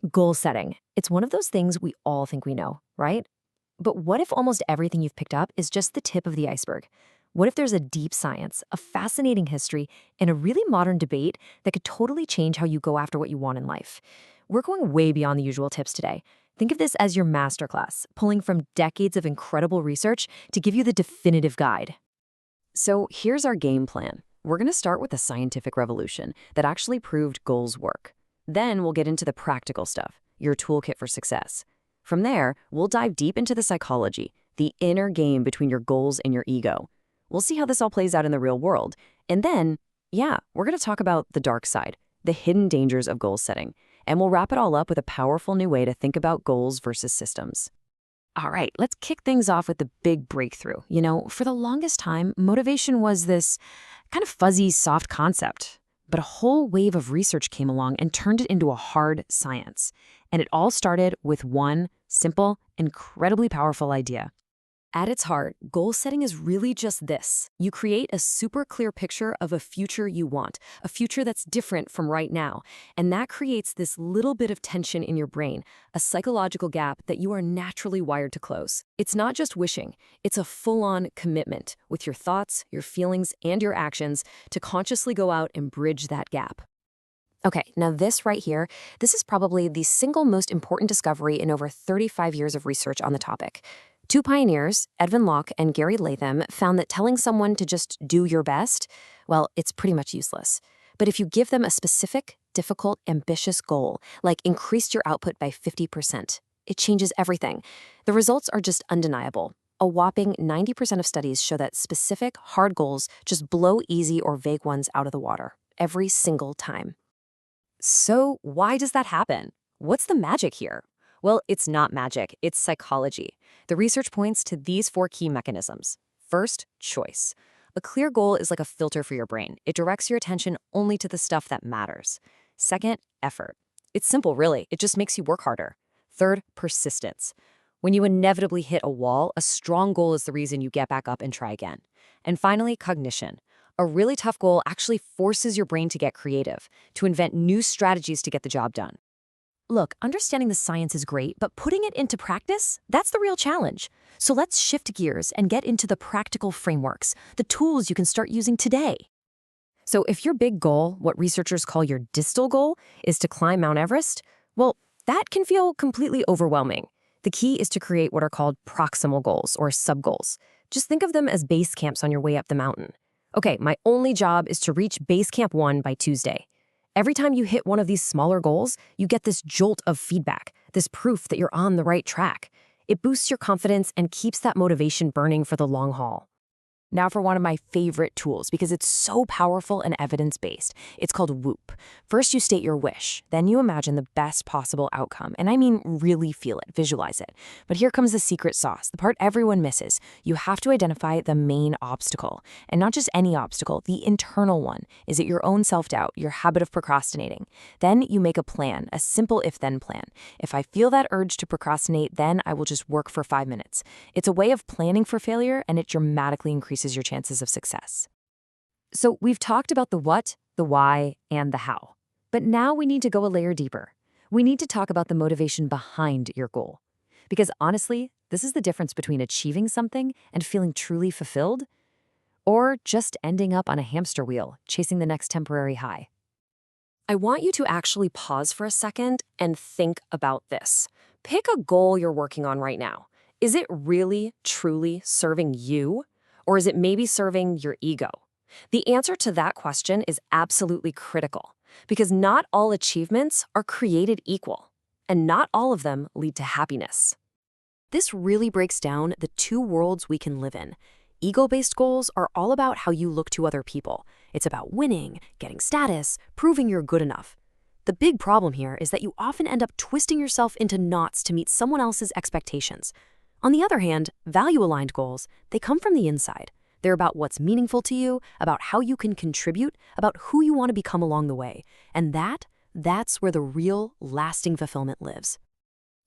Goal setting. It's one of those things we all think we know, right? But what if almost everything you've picked up is just the tip of the iceberg? What if there's a deep science, a fascinating history, and a really modern debate that could totally change how you go after what you want in life? We're going way beyond the usual tips today. Think of this as your masterclass, pulling from decades of incredible research to give you the definitive guide. So here's our game plan. We're going to start with a scientific revolution that actually proved goals work. Then we'll get into the practical stuff, your toolkit for success. From there, we'll dive deep into the psychology, the inner game between your goals and your ego. We'll see how this all plays out in the real world. And then, we're going to talk about the dark side, the hidden dangers of goal setting. And we'll wrap it all up with a powerful new way to think about goals versus systems. All right, let's kick things off with the big breakthrough. For the longest time, motivation was this kind of fuzzy, soft concept. But a whole wave of research came along and turned it into a hard science. And it all started with one simple, incredibly powerful idea. At its heart, goal setting is really just this. You create a super clear picture of a future you want, a future that's different from right now. And that creates this little bit of tension in your brain, a psychological gap that you are naturally wired to close. It's not just wishing, it's a full-on commitment with your thoughts, your feelings, and your actions to consciously go out and bridge that gap. Okay, now this right here, this is probably the single most important discovery in over 35 years of research on the topic. Two pioneers, Edwin Locke and Gary Latham, found that telling someone to just do your best, well, it's pretty much useless. But if you give them a specific, difficult, ambitious goal, like increase your output by 50%, it changes everything. The results are just undeniable. A whopping 90% of studies show that specific, hard goals just blow easy or vague ones out of the water, every single time. So why does that happen? What's the magic here? Well, it's not magic, it's psychology. The research points to these four key mechanisms. First, choice. A clear goal is like a filter for your brain. It directs your attention only to the stuff that matters. Second, effort. It's simple, really. It just makes you work harder. Third, persistence. When you inevitably hit a wall, a strong goal is the reason you get back up and try again. And finally, cognition. A really tough goal actually forces your brain to get creative, to invent new strategies to get the job done. Look, understanding the science is great, but putting it into practice, that's the real challenge. So let's shift gears and get into the practical frameworks, the tools you can start using today. So if your big goal, what researchers call your distal goal, is to climb Mount Everest, well, that can feel completely overwhelming. The key is to create what are called proximal goals or sub-goals. Just think of them as base camps on your way up the mountain. Okay, my only job is to reach base camp 1 by Tuesday. Every time you hit one of these smaller goals, you get this jolt of feedback, this proof that you're on the right track. It boosts your confidence and keeps that motivation burning for the long haul. Now for one of my favorite tools, because it's so powerful and evidence-based. It's called Whoop. First, you state your wish. Then you imagine the best possible outcome. And I mean really feel it, visualize it. But here comes the secret sauce, the part everyone misses. You have to identify the main obstacle. And not just any obstacle, the internal one. Is it your own self-doubt, your habit of procrastinating? Then you make a plan, a simple if-then plan. If I feel that urge to procrastinate, then I will just work for 5 minutes. It's a way of planning for failure, and it dramatically increases your chances of success. So we've talked about the what, the why, and the how. But now we need to go a layer deeper. We need to talk about the motivation behind your goal. Because honestly, this is the difference between achieving something and feeling truly fulfilled, or just ending up on a hamster wheel, chasing the next temporary high. I want you to actually pause for a second and think about this. Pick a goal you're working on right now. Is it really, truly serving you? Or is it maybe serving your ego? The answer to that question is absolutely critical, because not all achievements are created equal, and not all of them lead to happiness. This really breaks down the two worlds we can live in. Ego-based goals are all about how you look to other people. It's about winning, getting status, proving you're good enough. The big problem here is that you often end up twisting yourself into knots to meet someone else's expectations. On the other hand, value-aligned goals, they come from the inside. They're about what's meaningful to you, about how you can contribute, about who you want to become along the way. And that's where the real, lasting fulfillment lives.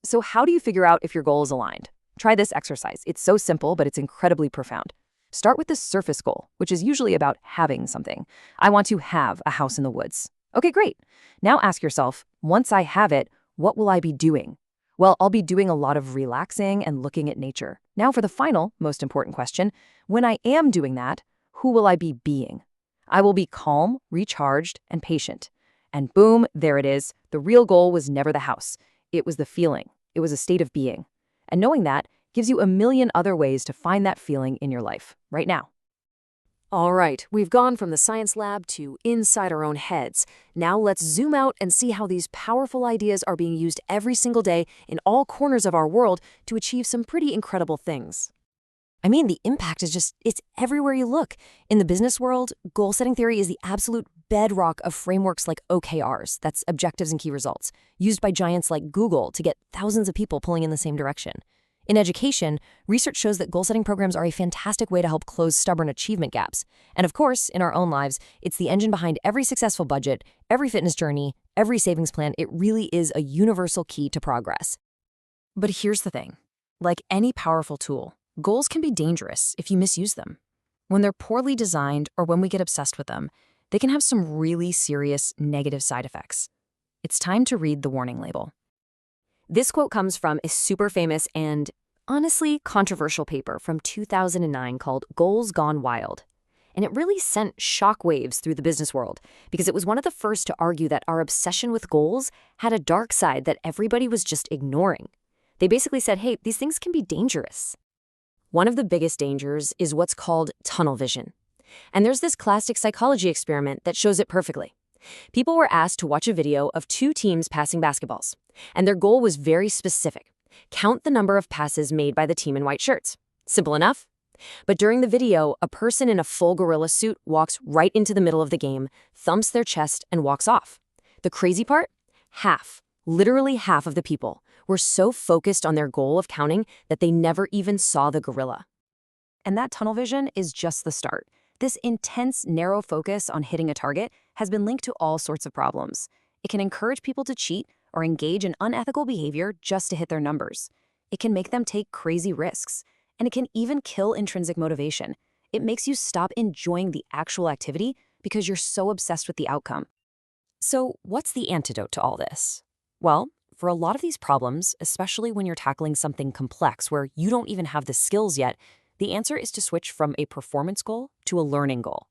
So how do you figure out if your goal is aligned? Try this exercise. It's so simple, but it's incredibly profound. Start with the surface goal, which is usually about having something. I want to have a house in the woods. Okay, great. Now ask yourself, once I have it, What will I be doing? Well, I'll be doing a lot of relaxing and looking at nature. Now for the final, most important question. When I am doing that, who will I be being? I will be calm, recharged, and patient. And boom, there it is. The real goal was never the house. It was the feeling. It was a state of being. And knowing that gives you a million other ways to find that feeling in your life, right now. All right, we've gone from the science lab to inside our own heads. Now let's zoom out and see how these powerful ideas are being used every single day in all corners of our world to achieve some pretty incredible things. I mean, the impact is it's everywhere you look. In the business world, goal-setting theory is the absolute bedrock of frameworks like OKRs, that's objectives and key results, used by giants like Google to get thousands of people pulling in the same direction. In education, research shows that goal-setting programs are a fantastic way to help close stubborn achievement gaps. And of course, in our own lives, it's the engine behind every successful budget, every fitness journey, every savings plan. It really is a universal key to progress. But here's the thing. Like any powerful tool, goals can be dangerous if you misuse them. When they're poorly designed or when we get obsessed with them, they can have some really serious negative side effects. It's time to read the warning label. This quote comes from a super famous and honestly controversial paper from 2009 called Goals Gone Wild. And it really sent shockwaves through the business world because it was one of the first to argue that our obsession with goals had a dark side that everybody was just ignoring. They basically said, hey, these things can be dangerous. One of the biggest dangers is what's called tunnel vision. And there's this classic psychology experiment that shows it perfectly. People were asked to watch a video of two teams passing basketballs, and their goal was very specific. Count the number of passes made by the team in white shirts. Simple enough. But during the video, a person in a full gorilla suit walks right into the middle of the game, thumps their chest, and walks off. The crazy part? Literally half of the people were so focused on their goal of counting that they never even saw the gorilla. And that tunnel vision is just the start. This intense, narrow focus on hitting a target has been linked to all sorts of problems. It can encourage people to cheat or engage in unethical behavior just to hit their numbers. It can make them take crazy risks. And it can even kill intrinsic motivation. It makes you stop enjoying the actual activity because you're so obsessed with the outcome. So what's the antidote to all this? Well, for a lot of these problems, especially when you're tackling something complex where you don't even have the skills yet, the answer is to switch from a performance goal to a learning goal.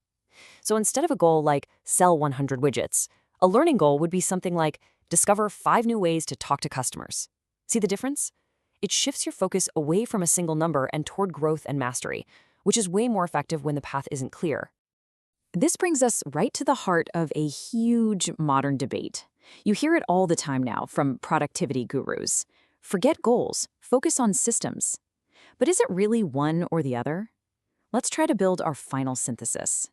So instead of a goal like sell 100 widgets, a learning goal would be something like discover 5 new ways to talk to customers. See the difference? It shifts your focus away from a single number and toward growth and mastery, which is way more effective when the path isn't clear. This brings us right to the heart of a huge modern debate. You hear it all the time now from productivity gurus. Forget goals, focus on systems. But is it really one or the other? Let's try to build our final synthesis.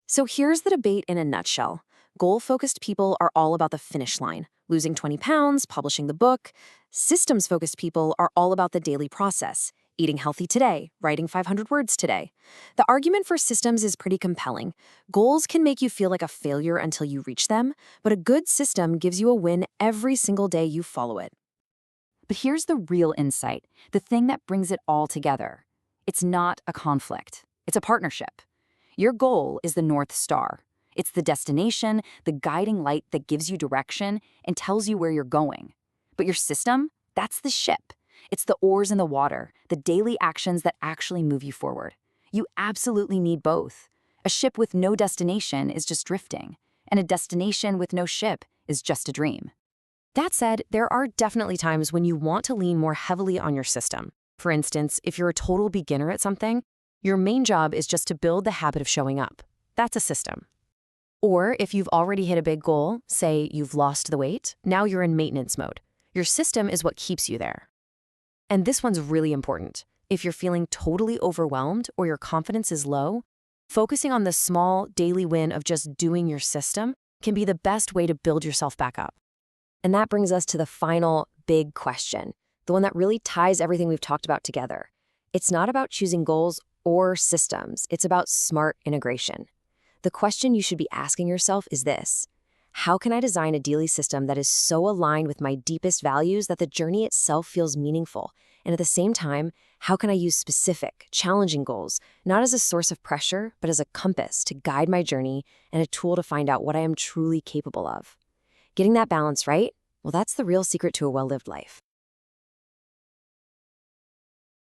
So here's the debate in a nutshell. Goal-focused people are all about the finish line, losing 20 pounds, publishing the book. Systems-focused people are all about the daily process, eating healthy today, writing 500 words today. The argument for systems is pretty compelling. Goals can make you feel like a failure until you reach them, but a good system gives you a win every single day you follow it. But here's the real insight, the thing that brings it all together. It's not a conflict. It's a partnership. Your goal is the North Star. It's the destination, the guiding light that gives you direction and tells you where you're going. But your system, that's the ship. It's the oars in the water, the daily actions that actually move you forward. You absolutely need both. A ship with no destination is just drifting, and a destination with no ship is just a dream. That said, there are definitely times when you want to lean more heavily on your system. For instance, if you're a total beginner at something, your main job is just to build the habit of showing up. That's a system. Or if you've already hit a big goal, say you've lost the weight, now you're in maintenance mode. Your system is what keeps you there. And this one's really important. If you're feeling totally overwhelmed or your confidence is low, focusing on the small daily win of just doing your system can be the best way to build yourself back up. And that brings us to the final big question, the one that really ties everything we've talked about together. It's not about choosing goals or systems. It's about smart integration. The question you should be asking yourself is this: how can I design a daily system that is so aligned with my deepest values that the journey itself feels meaningful? And at the same time, how can I use specific, challenging goals, not as a source of pressure, but as a compass to guide my journey and a tool to find out what I am truly capable of? Getting that balance right, Well, that's the real secret to a well-lived life.